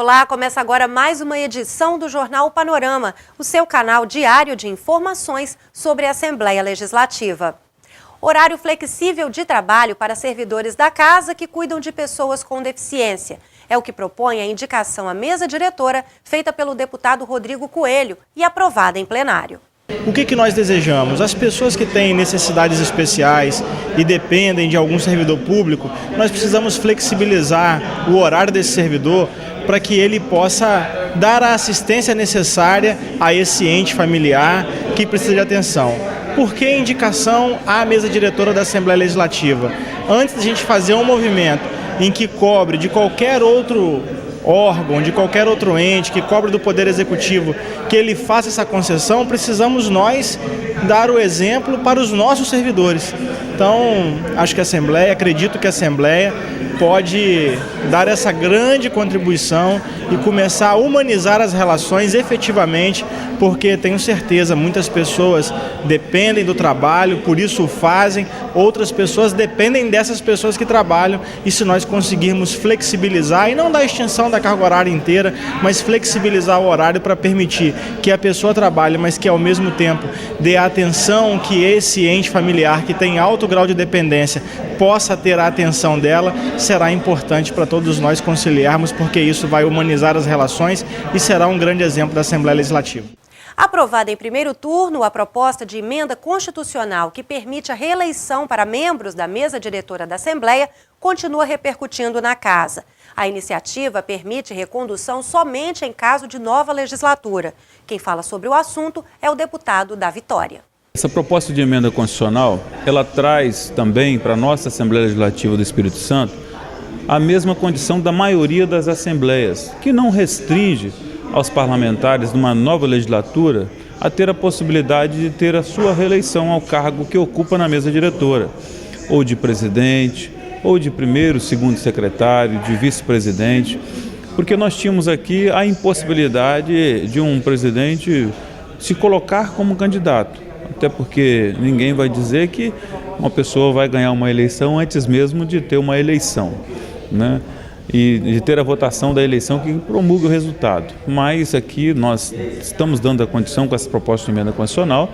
Olá, começa agora mais uma edição do Jornal Panorama, o seu canal diário de informações sobre a Assembleia Legislativa. Horário flexível de trabalho para servidores da casa que cuidam de pessoas com deficiência. É o que propõe a indicação à mesa diretora feita pelo deputado Rodrigo Coelho e aprovada em plenário. O que nós desejamos? As pessoas que têm necessidades especiais e dependem de algum servidor público, nós precisamos flexibilizar o horário desse servidor para que ele possa dar a assistência necessária a esse ente familiar que precisa de atenção. Por que indicação à mesa diretora da Assembleia Legislativa? Antes da gente fazer um movimento em que cobre de qualquer outro órgão, de qualquer outro ente, que cobre do Poder Executivo, que ele faça essa concessão, precisamos nós dar o exemplo para os nossos servidores. Então, acho que a Assembleia, acredito que a Assembleia pode dar essa grande contribuição e começar a humanizar as relações efetivamente, porque tenho certeza, muitas pessoas dependem do trabalho, por isso o fazem, outras pessoas dependem dessas pessoas que trabalham, e se nós conseguirmos flexibilizar, e não dar extensão da carga horária inteira, mas flexibilizar o horário para permitir que a pessoa trabalhe, mas que ao mesmo tempo dê a atenção que esse ente familiar que tem alto grau de dependência possa ter a atenção dela, será importante para todos nós conciliarmos, porque isso vai humanizar as relações e será um grande exemplo da Assembleia Legislativa. Aprovada em primeiro turno, a proposta de emenda constitucional que permite a reeleição para membros da mesa diretora da Assembleia continua repercutindo na Casa. A iniciativa permite recondução somente em caso de nova legislatura. Quem fala sobre o assunto é o deputado da Vitória. Essa proposta de emenda constitucional, ela traz também para a nossa Assembleia Legislativa do Espírito Santo a mesma condição da maioria das assembleias, que não restringe aos parlamentares de uma nova legislatura a ter a possibilidade de ter a sua reeleição ao cargo que ocupa na mesa diretora, ou de presidente, ou de primeiro, segundo secretário, de vice-presidente, porque nós tínhamos aqui a impossibilidade de um presidente se colocar como candidato, até porque ninguém vai dizer que uma pessoa vai ganhar uma eleição antes mesmo de ter uma eleição, né? E de ter a votação da eleição que promulga o resultado. Mas aqui nós estamos dando a condição com essa proposta de emenda constitucional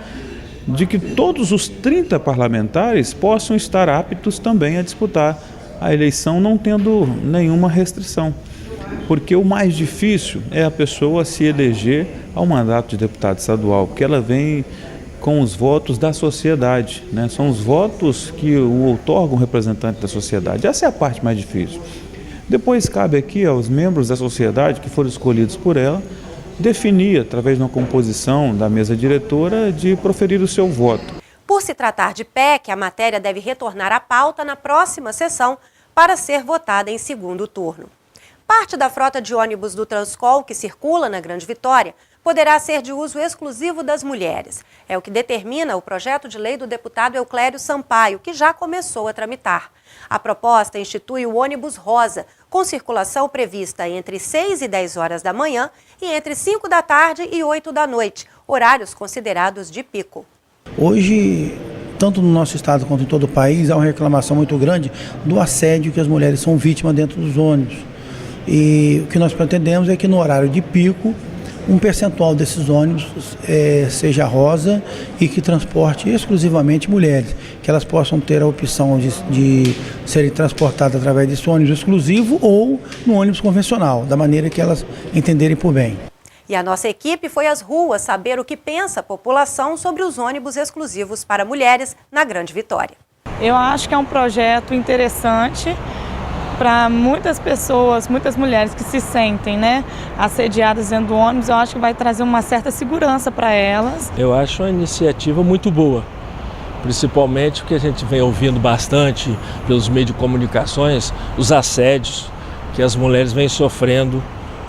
de que todos os 30 parlamentares possam estar aptos também a disputar a eleição, não tendo nenhuma restrição. Porque o mais difícil é a pessoa se eleger ao mandato de deputado estadual, porque ela vem com os votos da sociedade, né? São os votos que o outorgam o representante da sociedade. Essa é a parte mais difícil. Depois cabe aqui aos membros da sociedade que foram escolhidos por ela definir, através de uma composição da mesa diretora, de proferir o seu voto. Por se tratar de PEC, a matéria deve retornar à pauta na próxima sessão para ser votada em segundo turno. Parte da frota de ônibus do Transcol que circula na Grande Vitória poderá ser de uso exclusivo das mulheres. É o que determina o projeto de lei do deputado Euclério Sampaio, que já começou a tramitar. A proposta institui o ônibus rosa, com circulação prevista entre 6 e 10 horas da manhã e entre 5 da tarde e 8 da noite, horários considerados de pico. Hoje, tanto no nosso estado quanto em todo o país, há uma reclamação muito grande do assédio que as mulheres são vítimas dentro dos ônibus. E o que nós pretendemos é que no horário de pico, um percentual desses ônibus seja rosa e que transporte exclusivamente mulheres, que elas possam ter a opção de serem transportadas através desse ônibus exclusivo ou no ônibus convencional, da maneira que elas entenderem por bem. E a nossa equipe foi às ruas saber o que pensa a população sobre os ônibus exclusivos para mulheres na Grande Vitória. Eu acho que é um projeto interessante para muitas pessoas, muitas mulheres que se sentem, assediadas dentro do ônibus. Eu acho que vai trazer uma certa segurança para elas. Eu acho uma iniciativa muito boa, principalmente porque a gente vem ouvindo bastante pelos meios de comunicações os assédios que as mulheres vêm sofrendo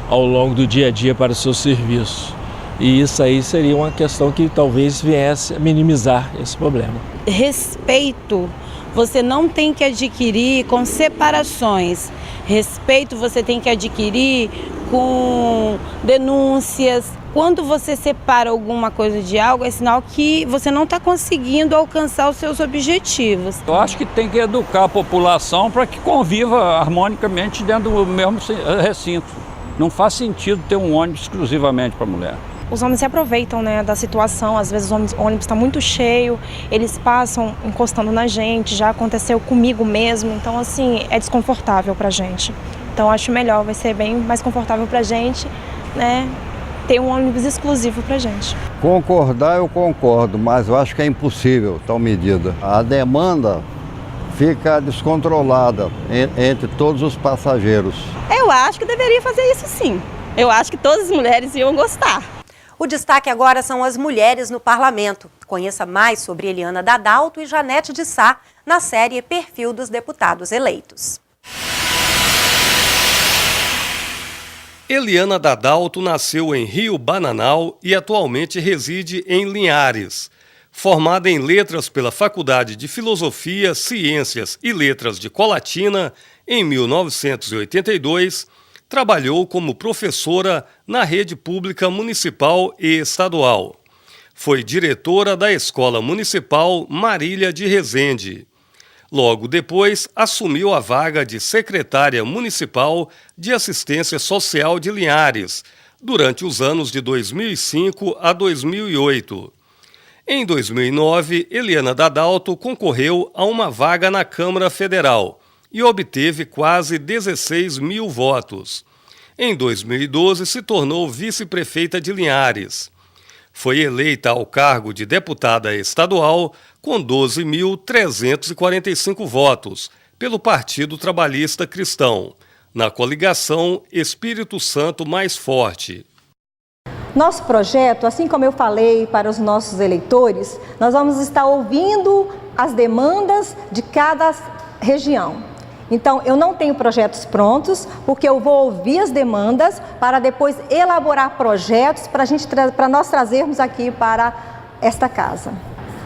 ao longo do dia a dia para os seus serviços. E isso aí seria uma questão que talvez viesse a minimizar esse problema. Respeito você não tem que adquirir com separações. Respeito você tem que adquirir com denúncias. Quando você separa alguma coisa de algo, é sinal que você não está conseguindo alcançar os seus objetivos. Eu acho que tem que educar a população para que conviva harmonicamente dentro do mesmo recinto. Não faz sentido ter um ônibus exclusivamente para mulher. Os homens se aproveitam, né, da situação, às vezes o ônibus está muito cheio, eles passam encostando na gente, já aconteceu comigo mesmo, então assim, é desconfortável pra gente. Então acho melhor, vai ser bem mais confortável pra gente, né, ter um ônibus exclusivo pra gente. Concordar eu concordo, mas eu acho que é impossível tal medida. A demanda fica descontrolada entre todos os passageiros. Eu acho que deveria fazer isso sim. Eu acho que todas as mulheres iam gostar. O destaque agora são as mulheres no parlamento. Conheça mais sobre Eliana Dadalto e Janete de Sá na série Perfil dos Deputados Eleitos. Eliana Dadalto nasceu em Rio Bananal e atualmente reside em Linhares. Formada em Letras pela Faculdade de Filosofia, Ciências e Letras de Colatina em 1982, trabalhou como professora na rede pública municipal e estadual. Foi diretora da Escola Municipal Marília de Resende. Logo depois, assumiu a vaga de secretária municipal de Assistência Social de Linhares, durante os anos de 2005 a 2008. Em 2009, Eliana Dadalto concorreu a uma vaga na Câmara Federal e obteve quase 16 mil votos. Em 2012, se tornou vice-prefeita de Linhares. Foi eleita ao cargo de deputada estadual com 12.345 votos pelo Partido Trabalhista Cristão, na coligação Espírito Santo Mais Forte. Nosso projeto, assim como eu falei para os nossos eleitores, nós vamos estar ouvindo as demandas de cada região. Então, eu não tenho projetos prontos, porque eu vou ouvir as demandas para depois elaborar projetos para nós trazermos aqui para esta casa.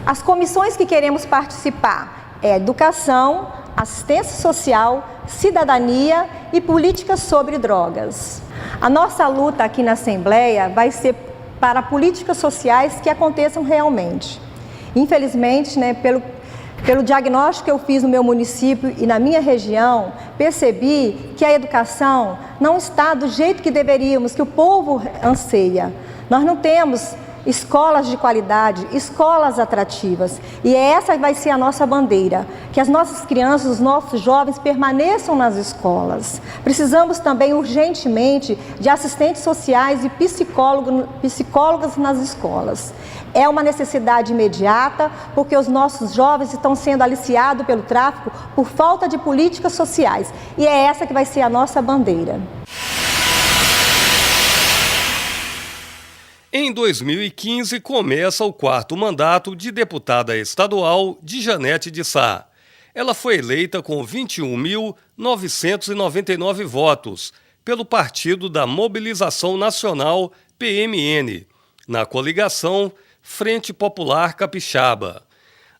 As comissões que queremos participar é Educação, Assistência Social, Cidadania e Políticas sobre Drogas. A nossa luta aqui na Assembleia vai ser para políticas sociais que aconteçam realmente. Infelizmente, né, pelo diagnóstico que eu fiz no meu município e na minha região, percebi que a educação não está do jeito que deveríamos, que o povo anseia. Nós não temos escolas de qualidade, escolas atrativas. E essa vai ser a nossa bandeira, que as nossas crianças, os nossos jovens permaneçam nas escolas. Precisamos também urgentemente de assistentes sociais e psicólogos nas escolas. É uma necessidade imediata, porque os nossos jovens estão sendo aliciados pelo tráfico por falta de políticas sociais. E é essa que vai ser a nossa bandeira. Em 2015, começa o 4º mandato de deputada estadual de Janete de Sá. Ela foi eleita com 21.999 votos pelo Partido da Mobilização Nacional, PMN, na coligação Frente Popular Capixaba.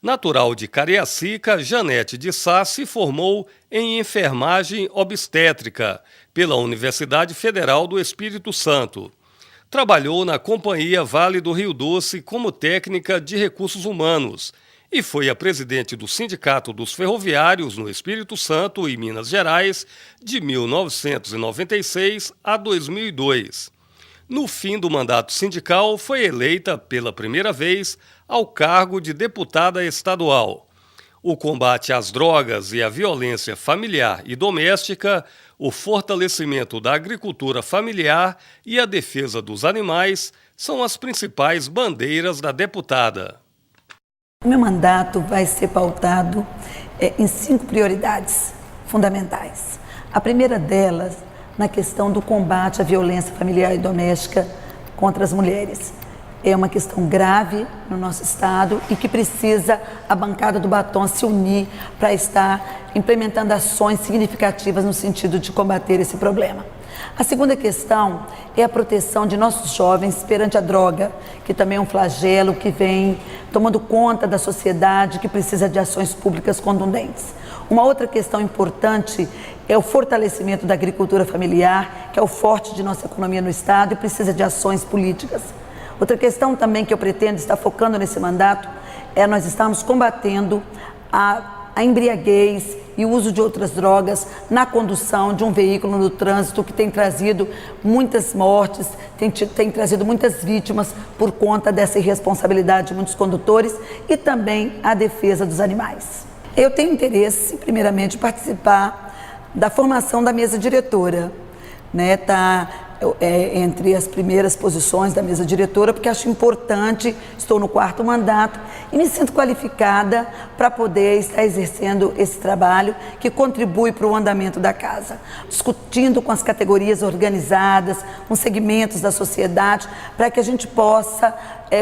Natural de Cariacica, Janete de Sá se formou em enfermagem obstétrica pela Universidade Federal do Espírito Santo. Trabalhou na Companhia Vale do Rio Doce como técnica de recursos humanos e foi a presidente do Sindicato dos Ferroviários no Espírito Santo e Minas Gerais de 1996 a 2002. No fim do mandato sindical, foi eleita pela primeira vez ao cargo de deputada estadual. O combate às drogas e à violência familiar e doméstica, o fortalecimento da agricultura familiar e a defesa dos animais são as principais bandeiras da deputada. O meu mandato vai ser pautado em 5 prioridades fundamentais. A primeira delas, na questão do combate à violência familiar e doméstica contra as mulheres. É uma questão grave no nosso estado e que precisa a bancada do Batom se unir para estar implementando ações significativas no sentido de combater esse problema. A segunda questão é a proteção de nossos jovens perante a droga, que também é um flagelo que vem tomando conta da sociedade, que precisa de ações públicas contundentes. Uma outra questão importante é o fortalecimento da agricultura familiar, que é o forte de nossa economia no estado e precisa de ações políticas. Outra questão também que eu pretendo estar focando nesse mandato é nós estamos combatendo a a embriaguez e o uso de outras drogas na condução de um veículo no trânsito, que tem trazido muitas mortes, tem trazido muitas vítimas por conta dessa irresponsabilidade de muitos condutores, e também a defesa dos animais. Eu tenho interesse, primeiramente, em participar da formação da mesa diretora, né? Entre as primeiras posições da mesa diretora, porque acho importante, estou no 4º mandato e me sinto qualificada para poder estar exercendo esse trabalho que contribui para o andamento da casa, discutindo com as categorias organizadas, com segmentos da sociedade, para que a gente possa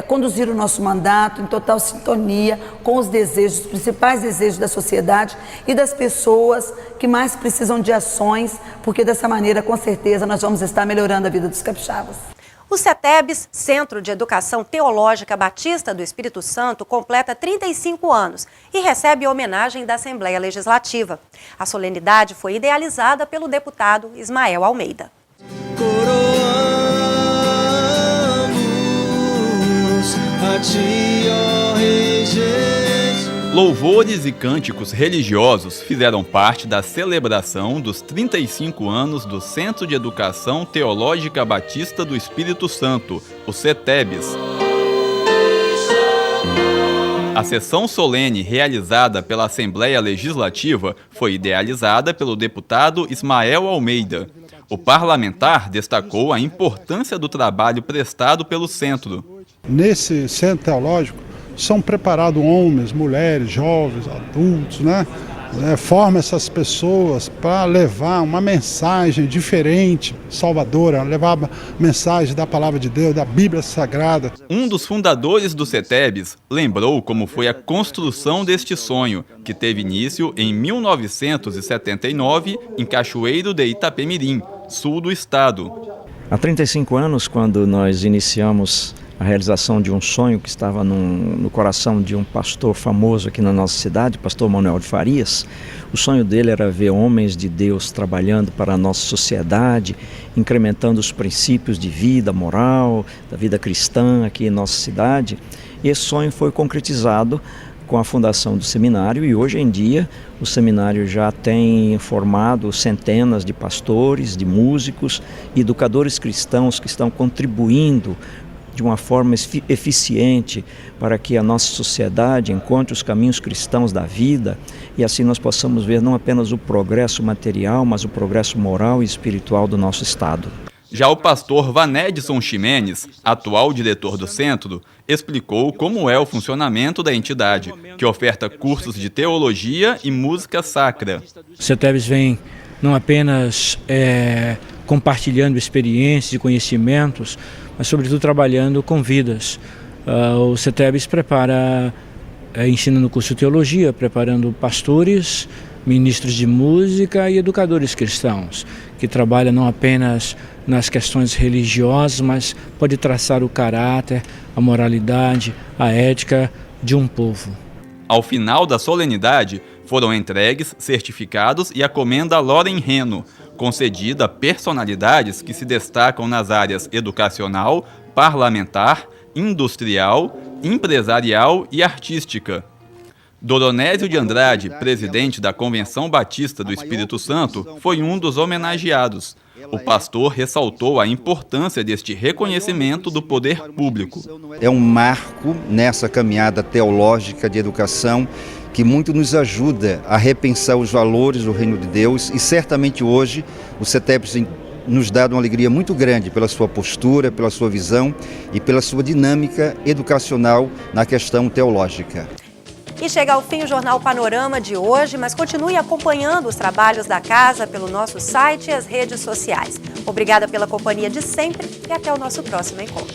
conduzir o nosso mandato em total sintonia com os desejos, os principais desejos da sociedade e das pessoas que mais precisam de ações, porque dessa maneira, com certeza, nós vamos estar melhorando a vida dos capixabas. O CETEBS, Centro de Educação Teológica Batista do Espírito Santo, completa 35 anos e recebe homenagem da Assembleia Legislativa. A solenidade foi idealizada pelo deputado Ismael Almeida. Louvores e cânticos religiosos fizeram parte da celebração dos 35 anos do Centro de Educação Teológica Batista do Espírito Santo, o CETEBS. A sessão solene realizada pela Assembleia Legislativa foi idealizada pelo deputado Ismael Almeida. O parlamentar destacou a importância do trabalho prestado pelo centro. Nesse centro teológico são preparados homens, mulheres, jovens, adultos, forma essas pessoas para levar uma mensagem diferente, salvadora, levar a mensagem da palavra de Deus, da Bíblia Sagrada. Um dos fundadores do CETEBS lembrou como foi a construção deste sonho, que teve início em 1979 em Cachoeiro de Itapemirim, sul do estado. Há 35 anos, quando nós iniciamos a realização de um sonho que estava no coração de um pastor famoso aqui na nossa cidade, pastor Manuel de Farias. O sonho dele era ver homens de Deus trabalhando para a nossa sociedade, incrementando os princípios de vida moral, da vida cristã aqui em nossa cidade. E esse sonho foi concretizado com a fundação do seminário, e hoje em dia o seminário já tem formado centenas de pastores, de músicos, educadores cristãos que estão contribuindo de uma forma eficiente para que a nossa sociedade encontre os caminhos cristãos da vida, e assim nós possamos ver não apenas o progresso material, mas o progresso moral e espiritual do nosso Estado. Já o pastor Vanedson Ximenes, atual diretor do centro, explicou como é o funcionamento da entidade, que oferta cursos de teologia e música sacra. O CETEBS vem não apenas compartilhando experiências e conhecimentos, mas sobretudo trabalhando com vidas. O CETEBS ensina no curso de teologia, preparando pastores, ministros de música e educadores cristãos, que trabalham não apenas nas questões religiosas, mas pode traçar o caráter, a moralidade, a ética de um povo. Ao final da solenidade, foram entregues certificados e a comenda Loren Reno, concedida a personalidades que se destacam nas áreas educacional, parlamentar, industrial, empresarial e artística. Doronésio de Andrade, presidente da Convenção Batista do Espírito Santo, foi um dos homenageados. O pastor ressaltou a importância deste reconhecimento do poder público. É um marco nessa caminhada teológica de educação que muito nos ajuda a repensar os valores do Reino de Deus, e certamente hoje o CETEBS nos dá uma alegria muito grande pela sua postura, pela sua visão e pela sua dinâmica educacional na questão teológica. E chega ao fim o Jornal Panorama de hoje, mas continue acompanhando os trabalhos da casa pelo nosso site e as redes sociais. Obrigada pela companhia de sempre e até o nosso próximo encontro.